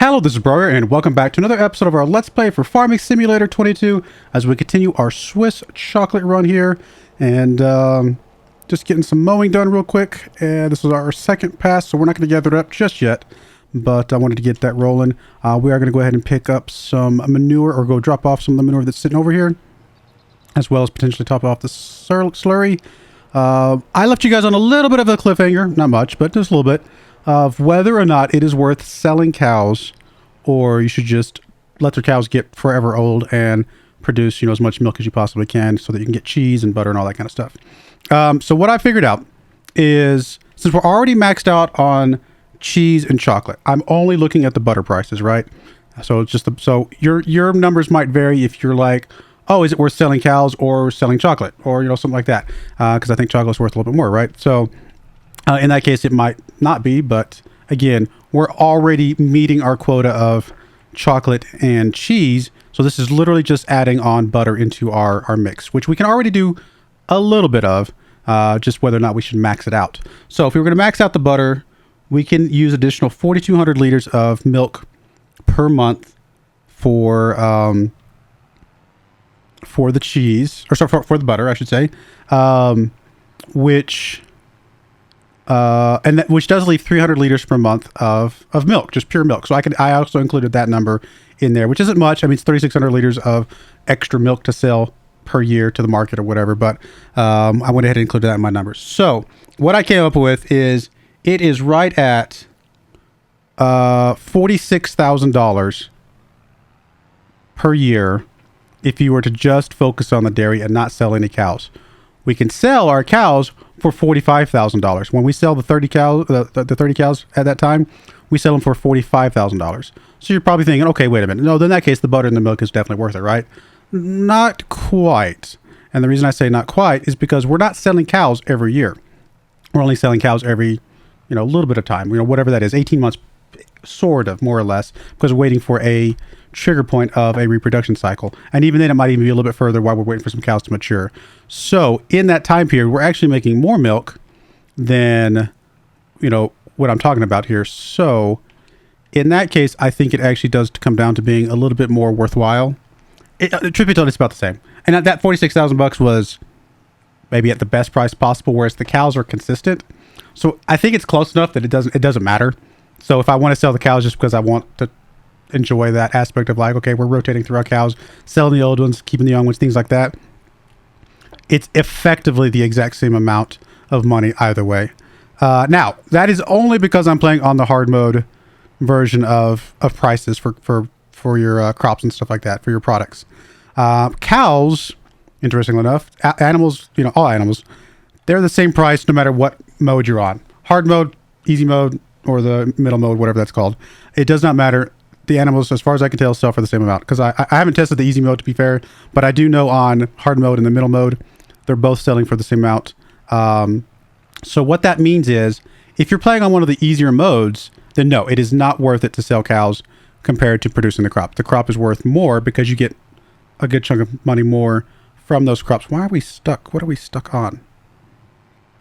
Hello, this is Broyar, and welcome back to another episode of our Let's Play for Farming Simulator 22 as we continue our Swiss chocolate run here. And just getting some mowing done real quick. And this is our second pass, so we're not going to gather it up just yet. But I wanted to get that rolling. We are going to go ahead and pick up some manure, or go drop off some of the manure that's sitting over here, as well as potentially top off the slurry. I left you guys on a little bit of a cliffhanger, not much, but just a little bit, of whether or not it is worth selling cows, or you should just let their cows get forever old and produce, you know, as much milk as you possibly can so that you can get cheese and butter and all that kind of stuff. So what I figured out is, since we're already maxed out on cheese and chocolate, I'm only looking at the butter prices, right? So it's just so your numbers might vary if you're like, oh, is it worth selling cows or selling chocolate, or, you know, something like that, because I think chocolate's worth a little bit more, right? So in that case, it might not be, but again, we're already meeting our quota of chocolate and cheese. So this is literally just adding on butter into our mix, which we can already do a little bit of, just whether or not we should max it out. So if we were going to max out the butter, we can use additional 4,200 liters of milk per month for the cheese, or sorry, for the butter, I should say, which does leave 300 liters per month of milk, just pure milk. So I also included that number in there, which isn't much. I mean, it's 3,600 liters of extra milk to sell per year to the market or whatever, but I went ahead and included that in my numbers. So what I came up with is it is right at $46,000 per year if you were to just focus on the dairy and not sell any cows. We can sell our cows for $45,000. When we sell the 30 cows, the 30 cows at that time, we sell them for $45,000. So you're probably thinking, okay, wait a minute. No, in that case, the butter and the milk is definitely worth it, right? Not quite. And the reason I say not quite is because we're not selling cows every year. We're only selling cows every, you know, a little bit of time, you know, whatever that is, 18 months, sort of, more or less, because we're waiting for a trigger point of a reproduction cycle. And even then, it might even be a little bit further while we're waiting for some cows to mature. So in that time period, we're actually making more milk than, you know, what I'm talking about here. So in that case, I think it actually does come down to being a little bit more worthwhile. Truth be told, it's about the same. And that $46,000 was maybe at the best price possible, whereas the cows are consistent. So I think it's close enough that it doesn't matter. So if I want to sell the cows just because I want to enjoy that aspect of, like, okay, we're rotating through our cows, selling the old ones, keeping the young ones, things like that, it's effectively the exact same amount of money either way. Now, that is only because I'm playing on the hard mode version of prices for your crops and stuff like that, for your products. Cows, interestingly enough, animals, you know, all animals, they're the same price no matter what mode you're on. Hard mode, easy mode, or the middle mode, whatever that's called. It does not matter. The animals, as far as I can tell, sell for the same amount. Because I haven't tested the easy mode, to be fair, but I do know on hard mode and the middle mode, they're both selling for the same amount. So what that means is, if you're playing on one of the easier modes, then no, it is not worth it to sell cows compared to producing the crop. The crop is worth more because you get a good chunk of money more from those crops. Why are we stuck? What are we stuck on?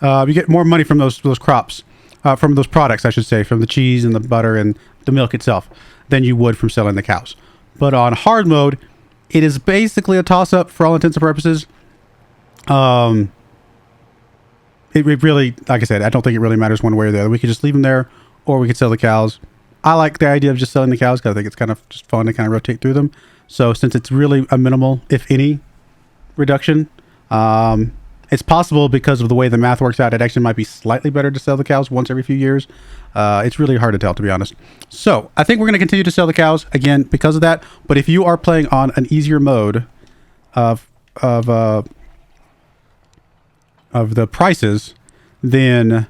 You get more money from those crops. From those products, I should say, from the cheese and the butter and the milk itself, than you would from selling the cows. But on hard mode, it is basically a toss-up for all intents and purposes. It really, like I said, I don't think it really matters one way or the other. We could just leave them there, or we could sell the cows. I like the idea of just selling the cows because I think it's kind of just fun to kind of rotate through them. So since it's really a minimal, if any, reduction, it's possible because of the way the math works out, it actually might be slightly better to sell the cows once every few years. It's really hard to tell, to be honest. So I think we're going to continue to sell the cows, again, because of that. But if you are playing on an easier mode of the prices, then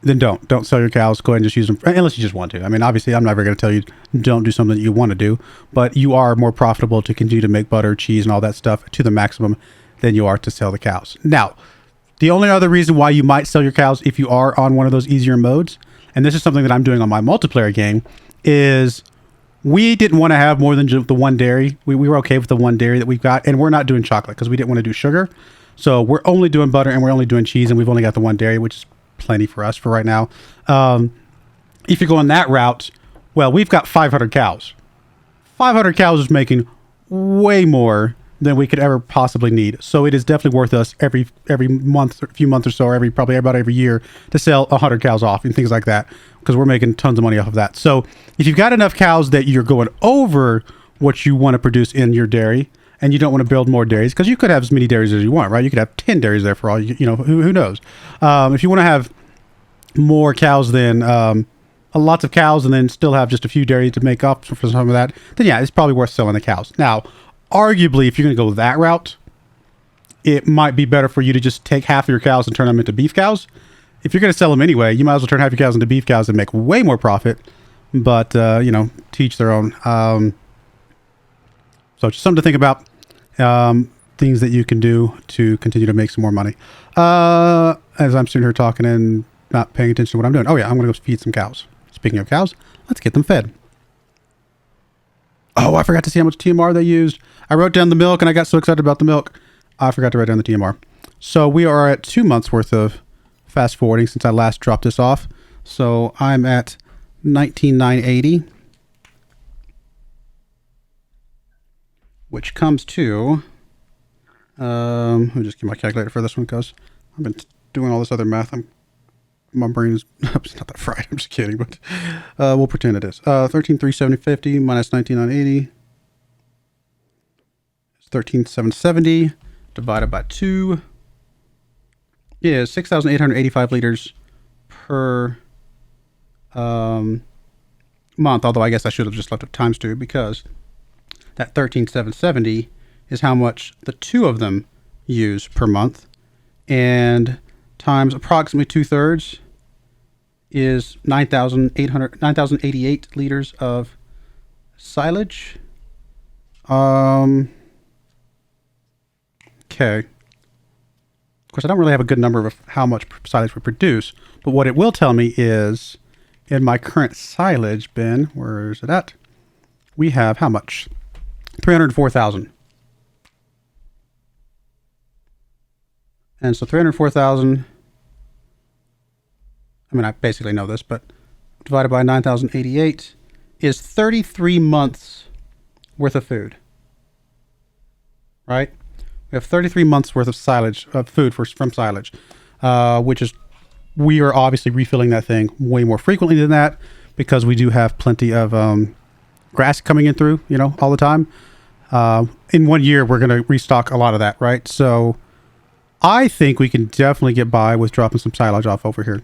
don't sell your cows. Go ahead and just use them, unless you just want to. I mean, obviously, I'm never going to tell you don't do something that you want to do, but you are more profitable to continue to make butter, cheese, and all that stuff to the maximum than you are to sell the cows. Now, the only other reason why you might sell your cows if you are on one of those easier modes, and this is something that I'm doing on my multiplayer game, is we didn't want to have more than the one dairy. We were okay with the one dairy that we've got, and we're not doing chocolate because we didn't want to do sugar. So we're only doing butter and we're only doing cheese, and we've only got the one dairy, which is plenty for us for right now. If you're going that route, Well, we've got 500 cows. 500 cows is making way more than we could ever possibly need. So it is definitely worth us every month, or a few months or so, or probably about every year to sell 100 cows off and things like that, because we're making tons of money off of that. So if you've got enough cows that you're going over what you want to produce in your dairy, and you don't want to build more dairies, because you could have as many dairies as you want, right? You could have 10 dairies there for all you know. Who knows? If you want to have more cows than lots of cows, and then still have just a few dairies to make up for some of that, then yeah, it's probably worth selling the cows. Now, arguably, if you're going to go that route, it might be better for you to just take half of your cows and turn them into beef cows. If you're going to sell them anyway, you might as well turn half your cows into beef cows and make way more profit. But you know, teach their own. So just something to think about. Things that you can do to continue to make some more money. As I'm sitting here talking and not paying attention to what I'm doing. Oh yeah, I'm going to go feed some cows. Speaking of cows, let's get them fed. Oh, I forgot to see how much TMR they used. I wrote down the milk and I got so excited about the milk, I forgot to write down the TMR. So we are at 2 months worth of fast forwarding since I last dropped this off. So I'm at 19,980, which comes to, let me just get my calculator for this one because I've been doing all this other math. My brain is it's not that fried. I'm just kidding, but we'll pretend it is. 13,370 minus 19,980 is 13,770 divided by 2 is 6,885 liters per month. Although I guess I should have just left it times 2, because that 13,770 is how much the two of them use per month, and times approximately 2/3 is 9,088 liters of silage. Okay. Of course, I don't really have a good number of how much silage we produce, but what it will tell me is in my current silage bin, where is it at? We have how much? 304,000. And so 304,000, I mean, I basically know this, but divided by 9,088 is 33 months worth of food, right? We have 33 months worth of silage, food from silage, which is, we are obviously refilling that thing way more frequently than that, because we do have plenty of grass coming in through, you know, all the time. In 1 year, we're going to restock a lot of that, right? So I think we can definitely get by with dropping some silage off over here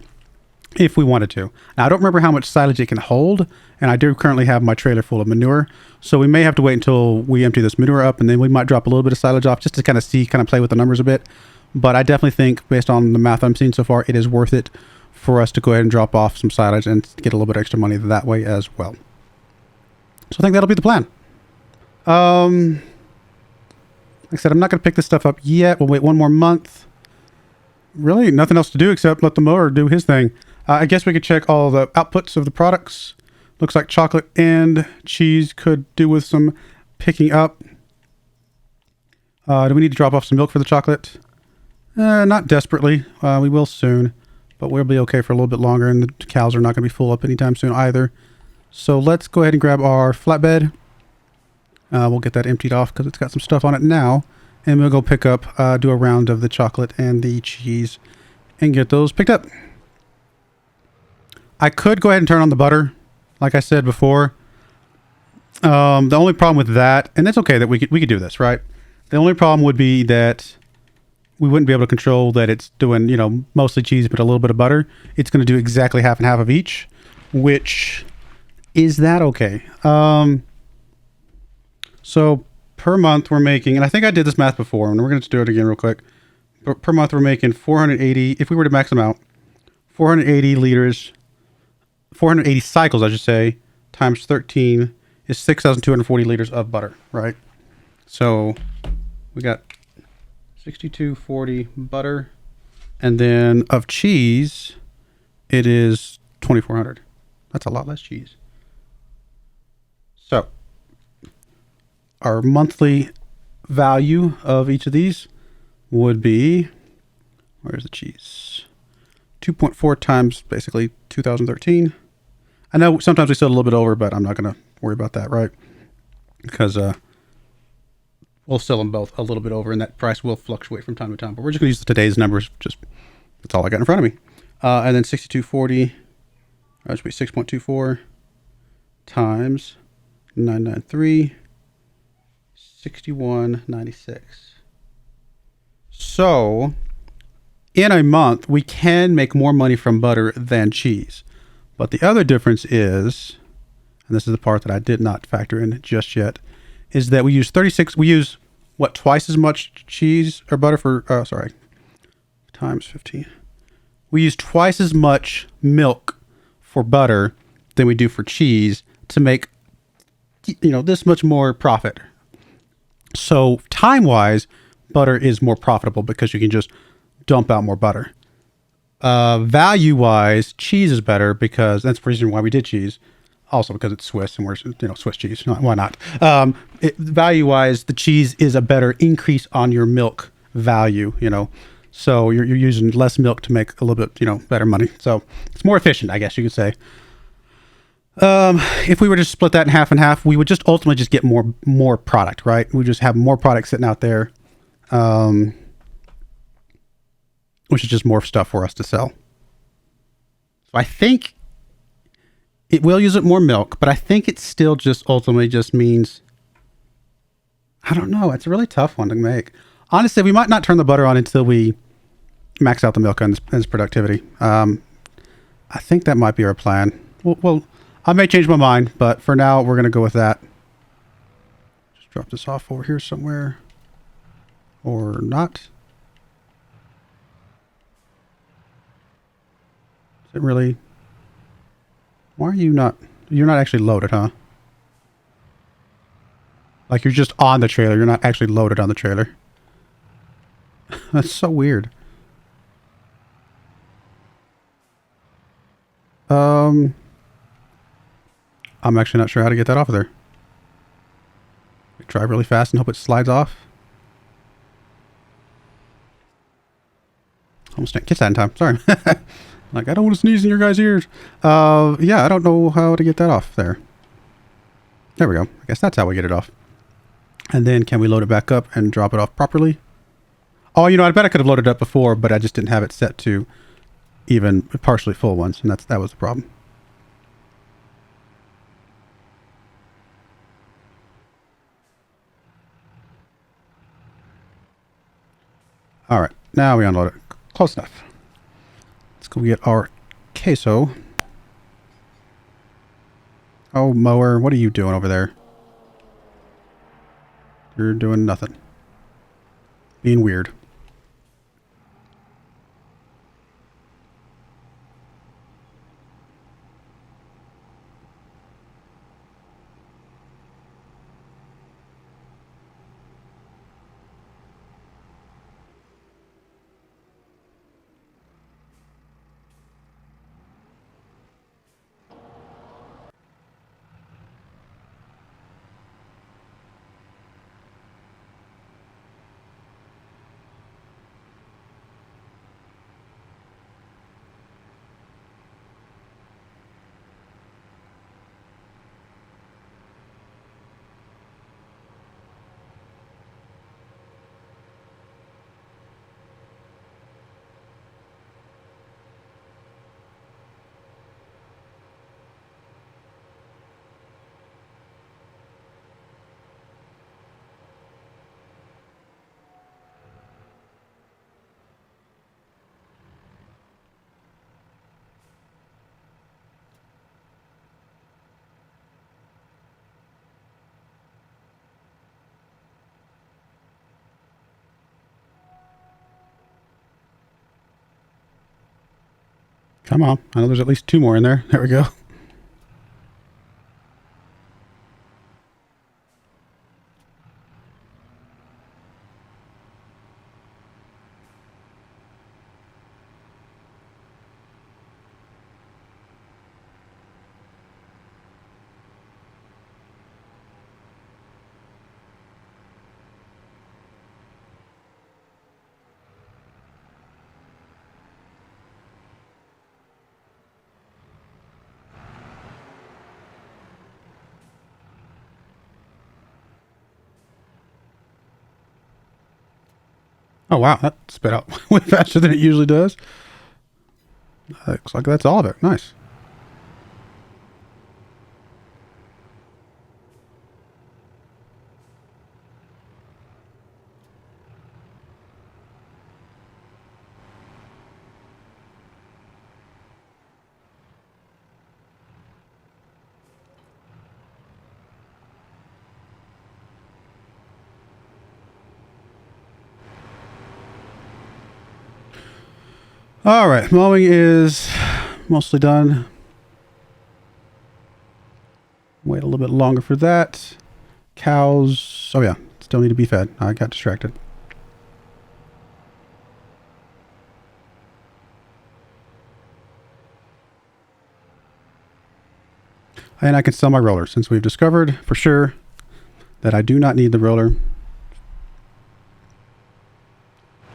if we wanted to. Now, I don't remember how much silage it can hold, and I do currently have my trailer full of manure, so we may have to wait until we empty this manure up, and then we might drop a little bit of silage off just to kind of see, kind of play with the numbers a bit. But I definitely think, based on the math I'm seeing so far, it is worth it for us to go ahead and drop off some silage and get a little bit extra money that way as well. So I think that'll be the plan. Like I said, I'm not going to pick this stuff up yet. We'll wait 1 more month. Really, nothing else to do except let the mower do his thing. I guess we could check all the outputs of the products. Looks like chocolate and cheese could do with some picking up. Do we need to drop off some milk for the chocolate? Not desperately. We will soon, but we'll be okay for a little bit longer, and the cows are not going to be full up anytime soon either. So let's go ahead and grab our flatbed. We'll get that emptied off because it's got some stuff on it now. And we'll go pick up, do a round of the chocolate and the cheese and get those picked up. I could go ahead and turn on the butter, like I said before. The only problem with that, and it's okay that we could do this, right? The only problem would be that we wouldn't be able to control that it's doing, you know, mostly cheese but a little bit of butter. It's going to do exactly half and half of each, which is that okay? So per month we're making, and I think I did this math before, and we're going to do it again real quick. But per month we're making 480, if we were to max them out, 480 liters, 480 cycles, I should say, times 13 is 6,240 liters of butter, right? So we got 6240 butter, and then of cheese, it is 2,400. That's a lot less cheese. So our monthly value of each of these would be, where's the cheese? 2.4 times basically 2013. I know sometimes we sell a little bit over, but I'm not going to worry about that, right? Because we'll sell them both a little bit over, and that price will fluctuate from time to time. But we're just going to use today's numbers. Just that's all I got in front of me. And then 6240, that should be 6.24 times 993, 61.96. So in a month, we can make more money from butter than cheese. But the other difference is, and this is the part that I did not factor in just yet, is that we use twice as much cheese or butter for, times 15. We use twice as much milk for butter than we do for cheese to make, this much more profit. So time-wise, butter is more profitable because you can just dump out more butter. Value-wise, cheese is better because that's the reason why we did cheese. Also because it's Swiss and we're, Swiss cheese. Why not? Value-wise, the cheese is a better increase on your milk value, So you're using less milk to make a little bit, better money. So it's more efficient, I guess you could say. If we were to split that in half and half, we would just ultimately just get more product, right? We just have more product sitting out there, which is just more stuff for us to sell. So I think it will use up more milk, but I think it still just ultimately just means, I don't know. It's a really tough one to make. Honestly, we might not turn the butter on until we max out the milk on its productivity. I think that might be our plan. Well, I may change my mind, but for now, we're going to go with that. Just drop this off over here somewhere. Or not. Is it really? Why are you not? You're not actually loaded, huh? Like you're just on the trailer. You're not actually loaded on the trailer. That's so weird. I'm actually not sure how to get that off of there. Drive really fast and hope it slides off. Almost didn't catch that in time. Sorry. Like, I don't want to sneeze in your guys' ears. Yeah, I don't know how to get that off there. There we go. I guess that's how we get it off. And then can we load it back up and drop it off properly? Oh, I bet I could have loaded it up before, but I just didn't have it set to even partially full ones, and that was the problem. All right, now we unload it. Close enough. Let's go get our queso. Oh, mower, what are you doing over there? You're doing nothing. Being weird. Come on. I know there's at least 2 more in there. There we go. Oh, wow. That spit out way faster than it usually does. Looks like that's all of it. Nice. All right. Mowing is mostly done. Wait a little bit longer for that. Cows. Oh, yeah. Still need to be fed. I got distracted. And I can sell my roller since we've discovered for sure that I do not need the roller.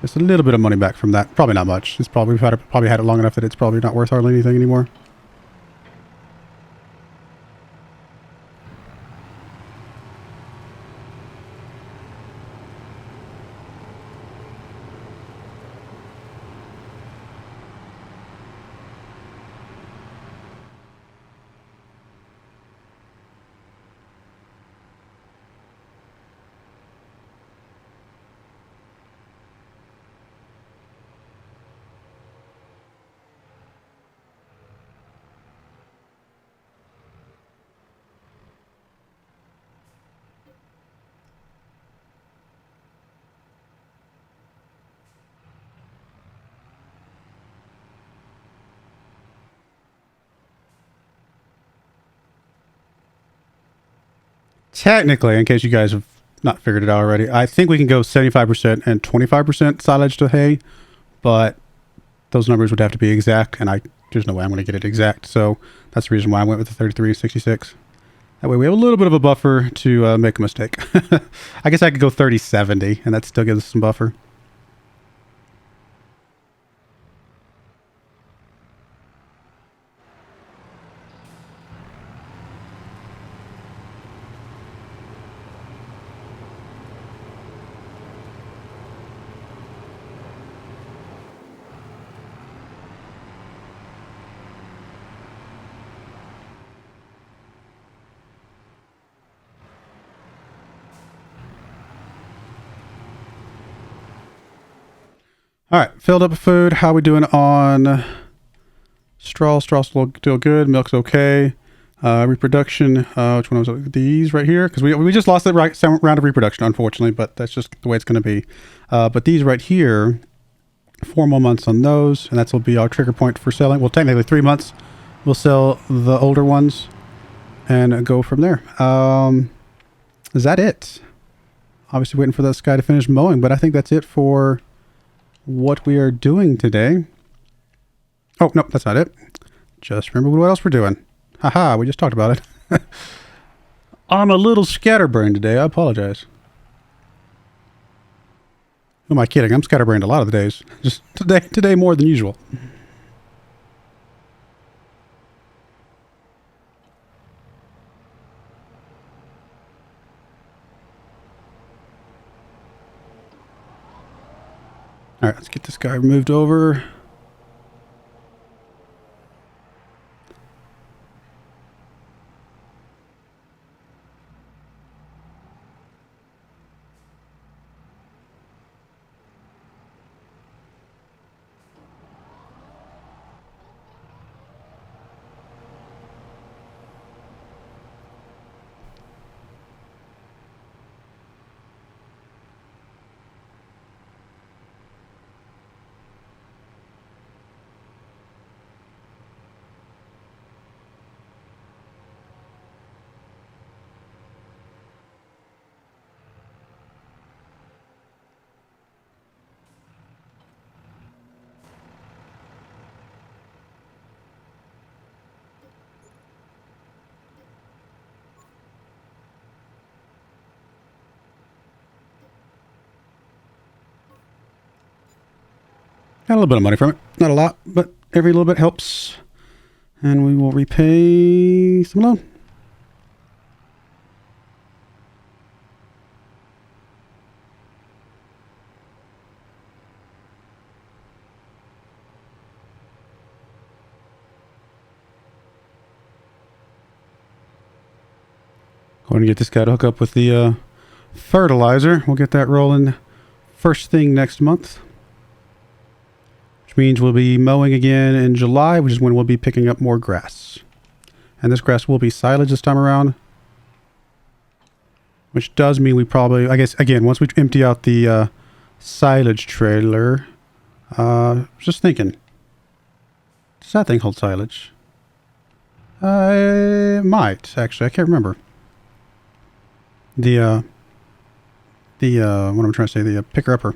Just a little bit of money back from that. Probably not much. It's probably had it long enough that it's probably not worth hardly anything anymore. Technically, in case you guys have not figured it out already, I think we can go 75% and 25% silage to hay, but those numbers would have to be exact, and there's no way I'm going to get it exact. So that's the reason why I went with the 33-66. That way we have a little bit of a buffer to make a mistake. I guess I could go 30-70, and that still gives us some buffer. All right, filled up with food. How we doing on straw? Straw's still good. Milk's okay. Reproduction. Which one was it? These right here, because we just lost the round of reproduction, unfortunately, but that's just the way it's going to be. But these right here, 4 more months on those, and that's will be our trigger point for selling. Well, technically 3 months. We'll sell the older ones and go from there. Is that it? Obviously waiting for this guy to finish mowing, but I think that's it for what we are doing today. Oh, no, that's not it. Just remember what else we're doing. Haha, we just talked about it. I'm a little scatterbrained today. I apologize. Who am I kidding? I'm scatterbrained a lot of the days. Just today more than usual. All right, let's get this guy moved over. Got a little bit of money from it. Not a lot, but every little bit helps. And we will repay some loan. Going to get this guy to hook up with the fertilizer. We'll get that rolling first thing next month. Which means we'll be mowing again in July, which is when we'll be picking up more grass. And this grass will be silage this time around. Which does mean we probably, I guess, again, once we empty out the silage trailer, just thinking, does that thing hold silage? It might, actually. I can't remember. What I'm trying to say, the picker-upper.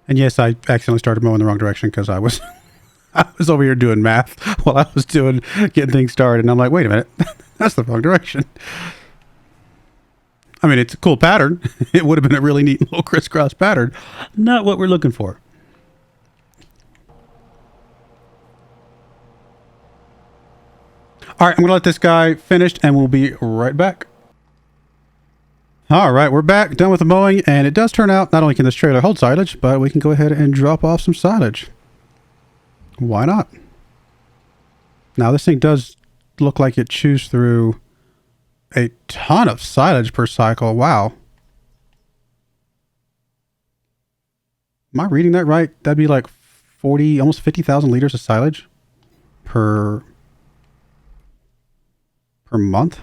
And yes, I accidentally started mowing the wrong direction because I was I was over here doing math while I was getting things started. And I'm like, wait a minute, that's the wrong direction. I mean, it's a cool pattern. It would have been a really neat little crisscross pattern. Not what we're looking for. All right, I'm going to let this guy finish and we'll be right back. All right, we're back, done with the mowing, and it does turn out not only can this trailer hold silage, but we can go ahead and drop off some silage. Why not? Now, this thing does look like it chews through a ton of silage per cycle. Wow. Am I reading that right? That'd be like 40, almost 50,000 liters of silage per month.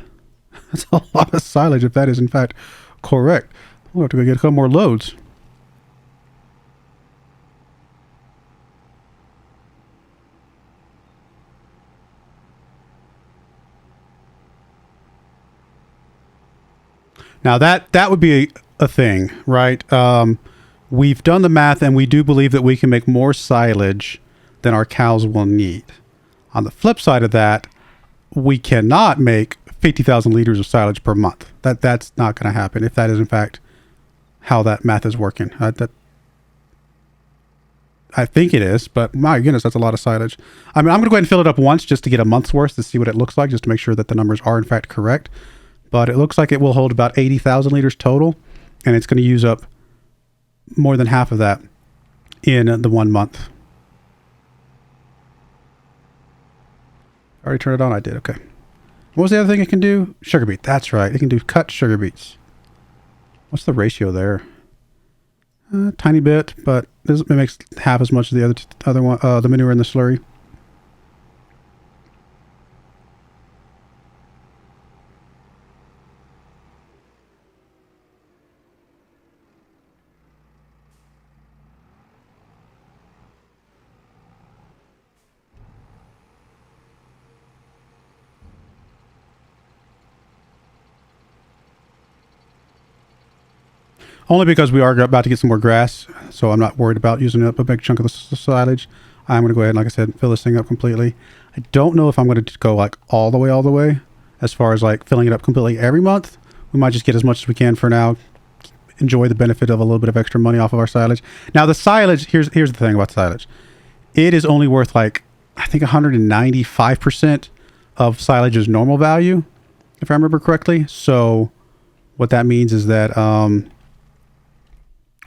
That's a lot of silage if that is in fact correct. We'll have to go get a couple more loads. Now that would be a thing, right? We've done the math and we do believe that we can make more silage than our cows will need. On the flip side of that, we cannot make 50,000 liters of silage per month. That's not going to happen if that is in fact how that math is working. I think it is, but my goodness, that's a lot of silage. I mean, I'm going to go ahead and fill it up once just to get a month's worth to see what it looks like, just to make sure that the numbers are in fact correct. But it looks like it will hold about 80,000 liters total, and it's going to use up more than half of that in the 1 month. Already turned it on? I did, okay. What was the other thing it can do? Sugar beet. That's right. It can do cut sugar beets. What's the ratio there? Tiny bit, but it makes half as much as the other one, the manure in the slurry. Only because we are about to get some more grass, so I'm not worried about using up a big chunk of the silage. I'm going to go ahead and, like I said, fill this thing up completely. I don't know if I'm going to go like all the way as far as like filling it up completely every month. We might just get as much as we can for now. Enjoy the benefit of a little bit of extra money off of our silage. Now the silage, here's the thing about silage. It is only worth like, I think 195% of silage's normal value, if I remember correctly. So what that means is that,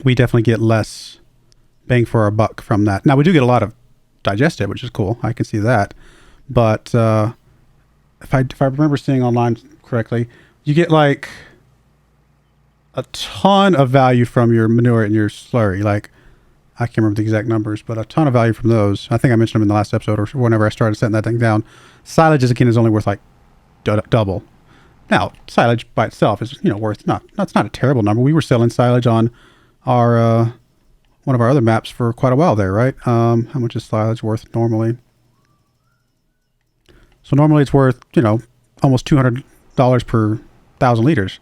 we definitely get less bang for our buck from that. Now, we do get a lot of digested, which is cool. I can see that. But if I remember seeing online correctly, you get like a ton of value from your manure and your slurry. Like, I can't remember the exact numbers, but a ton of value from those. I think I mentioned them in the last episode or whenever I started setting that thing down. Silage, again, is only worth like double. Now, silage by itself is, worth that's not a terrible number. We were selling silage on our one of our other maps for quite a while there, right? How much is silage worth normally? So normally it's worth, almost $200 per 1,000 liters.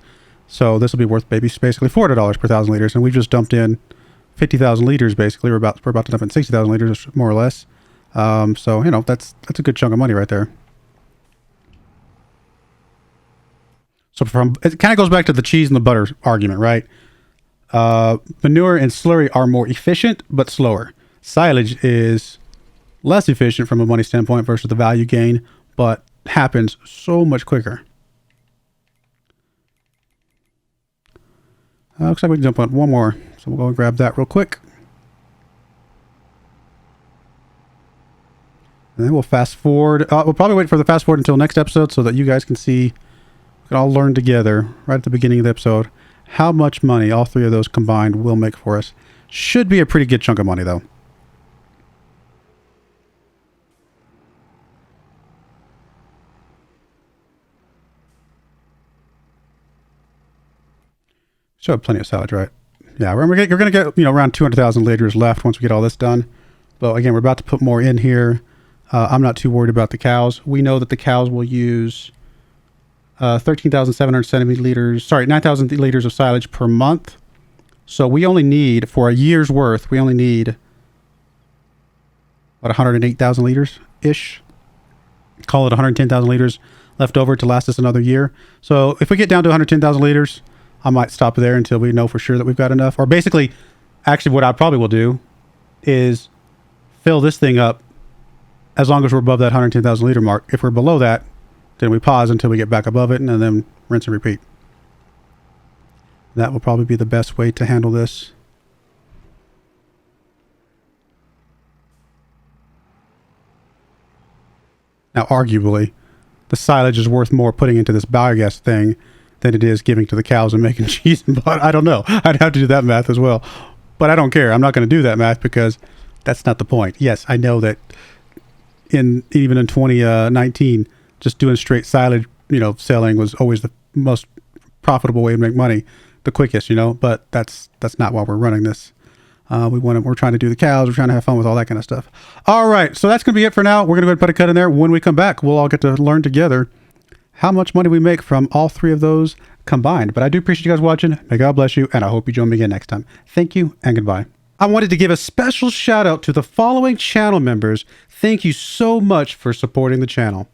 So this will be worth basically $400 per 1,000 liters, and we've just dumped in 50,000 liters basically. We're about to dump in 60,000 liters more or less. So that's a good chunk of money right there. So it kind of goes back to the cheese and the butter argument, right? Manure and slurry are more efficient but slower. Silage is less efficient from a money standpoint versus the value gain, but happens so much quicker. Looks like we can jump on one more, so we'll go and grab that real quick. And then we'll fast forward. We'll probably wait for the fast forward until next episode so that you guys can see We can all learn together right at the beginning of the episode how much money all three of those combined will make for us. Should be a pretty good chunk of money, though. Should have plenty of silage, right? Yeah, you're going to get, around 200,000 liters left once we get all this done. But again, we're about to put more in here. I'm not too worried about the cows. We know that the cows will use 13,700 centimeters, sorry, 9,000 liters of silage per month. So we only need, for a year's worth, we only need, what, 108,000 liters-ish? Call it 110,000 liters left over to last us another year. So if we get down to 110,000 liters, I might stop there until we know for sure that we've got enough. Or basically, actually what I probably will do is fill this thing up as long as we're above that 110,000 liter mark. If we're below that, then we pause until we get back above it and then rinse and repeat. That will probably be the best way to handle this. Now, arguably, the silage is worth more putting into this biogas thing than it is giving to the cows and making cheese and butter. I don't know. I'd have to do that math as well. But I don't care. I'm not going to do that math because that's not the point. Yes, I know that even in 2019, just doing straight silage, selling was always the most profitable way to make money, the quickest, but that's not why we're running this. We're trying to do the cows. We're trying to have fun with all that kind of stuff. All right. So that's going to be it for now. We're going to go ahead and put a cut in there. When we come back, we'll all get to learn together how much money we make from all three of those combined. But I do appreciate you guys watching. May God bless you. And I hope you join me again next time. Thank you and goodbye. I wanted to give a special shout out to the following channel members. Thank you so much for supporting the channel.